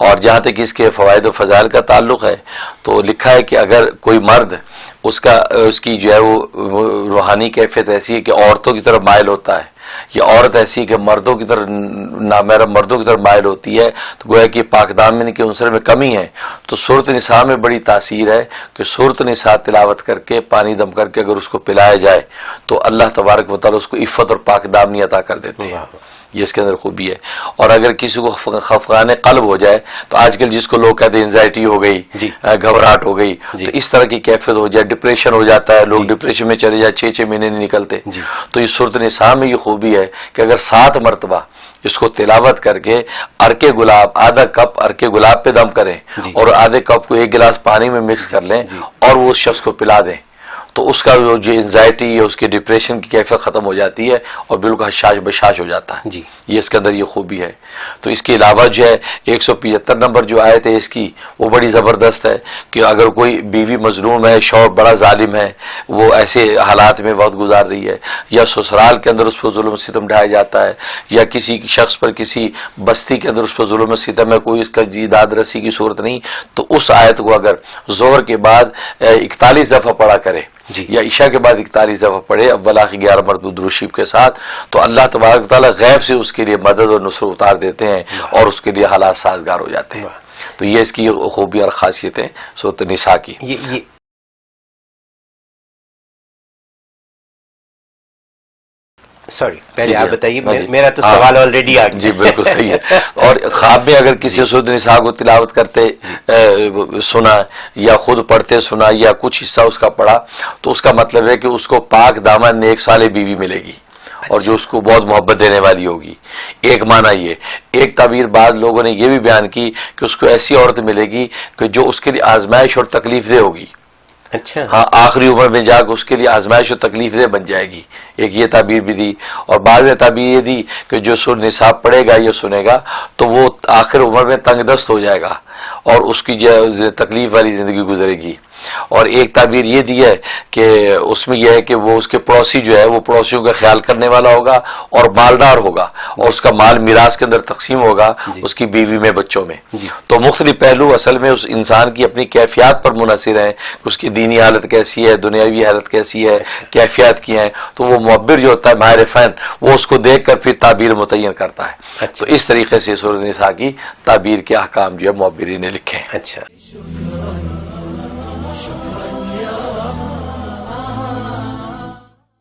اور جہاں تک اس کے فوائد و فضائل کا تعلق ہے تو لکھا ہے کہ اگر کوئی مرد اس کی جو ہے وہ روحانی کیفیت ایسی ہے کہ عورتوں کی طرف مائل ہوتا ہے، یا عورت ایسی ہے کہ مردوں کی طرف نامحرم مردوں کی طرف مائل ہوتی ہے، تو گویا کہ پاک دامنی کے عنصر میں کمی ہے، تو سورۃ نساء میں بڑی تاثیر ہے کہ سورۃ نساء تلاوت کر کے پانی دم کر کے اگر اس کو پلایا جائے تو اللہ تبارک و تعالیٰ اس کو عفت اور پاک دامنی عطا کر دیتے ہیں، یہ اس کے اندر خوبی ہے۔ اور اگر کسی کو خفقان قلب ہو جائے تو آج کل جس کو لوگ کہتے ہیں انزائٹی ہو گئی، گھبراہٹ ہو گئی، تو اس طرح کی کیفیت ہو جائے، ڈپریشن ہو جاتا ہے، لوگ ڈپریشن میں چلے جائے، 6 مہینے نہیں نکلتے، تو یہ سورۃ نساء میں یہ خوبی ہے کہ اگر 7 مرتبہ اس کو تلاوت کر کے عرق گلاب آدھا کپ عرق گلاب پہ دم کریں اور آدھے کپ کو 1 گلاس پانی میں مکس کر لیں اور وہ اس شخص کو پلا دیں، تو اس کا جو انزائٹی یا اس کے ڈپریشن کی کیفیت ختم ہو جاتی ہے اور بالکل حشاش بشاش ہو جاتا ہے۔ یہ اس کے اندر یہ خوبی ہے۔ تو اس کے علاوہ جو ہے 175 نمبر جو آیت ہے اس کی وہ بڑی زبردست ہے کہ اگر کوئی بیوی مظلوم ہے، شوہر بڑا ظالم ہے، وہ ایسے حالات میں وقت گزار رہی ہے، یا سسرال کے اندر اس پر ظلم و ستم ڈھایا جاتا ہے، یا کسی شخص پر کسی بستی کے اندر اس پر ظلم و ستم ہے، کوئی اس کا داد رسی کی صورت نہیں، تو اس آیت کو اگر ظہر کے بعد 41 دفعہ پڑھا کرے یا عشاء کے بعد 41 دفعہ پڑھے اول آخر 11 مرتبہ درود شریف کے ساتھ، تو اللہ تبارک و تعالیٰ غیب سے اس کے لیے مدد اور نصرت اتار دیتے ہیں اور اس کے لیے حالات سازگار ہو جاتے ہیں۔ تو یہ اس کی خوبی اور خاصیتیں سورۃ نساء کی۔ سوری پہلے آپ بتائیے، میرا تو سوال آلریڈی آ گیا۔ جی بالکل صحیح ہے۔ اور خواب میں اگر کسی سورۃ نساء کو تلاوت کرتے سنا یا خود پڑھتے سنا یا کچھ حصہ اس کا پڑھا تو اس کا مطلب ہے کہ اس کو پاک دامن نیک صالح بیوی ملے گی اور جو اس کو بہت محبت دینے والی ہوگی۔ ایک معنی یہ، ایک تعبیر بعض لوگوں نے یہ بھی بیان کی کہ اس کو ایسی عورت ملے گی کہ جو اس کے لیے آزمائش اور تکلیف دہ ہوگی۔ اچھا، ہاں، آخری عمر میں جا کے اس کے لیے آزمائش و تکلیف دہ بن جائے گی، ایک یہ تعبیر بھی دی۔ اور بعض نے تعبیر یہ دی کہ جو سورۃ نساء پڑھے گا یا سنے گا تو وہ آخر عمر میں تنگ دست ہو جائے گا اور اس کی جو تکلیف والی زندگی گزرے گی۔ اور ایک تعبیر یہ دی ہے کہ اس میں یہ ہے کہ وہ اس کے پڑوسی جو ہے وہ پڑوسیوں کا خیال کرنے والا ہوگا اور مالدار ہوگا اور اس کا مال میراث کے اندر تقسیم ہوگا اس کی بیوی میں، بچوں میں۔ تو مختلف پہلو اصل میں اس انسان کی اپنی کیفیات پر منحصر ہیں کہ اس کی دینی حالت کیسی ہے، دنیاوی حالت کیسی ہے، کیفیات کی ہیں، تو وہ معبر جو ہوتا ہے ماہر فن وہ اس کو دیکھ کر پھر تعبیر متعین کرتا ہے۔ تو اس طریقے سے سورۃ نساء کی تعبیر کے احکام جو ہے معبرین نے لکھے ہیں۔ اچھا،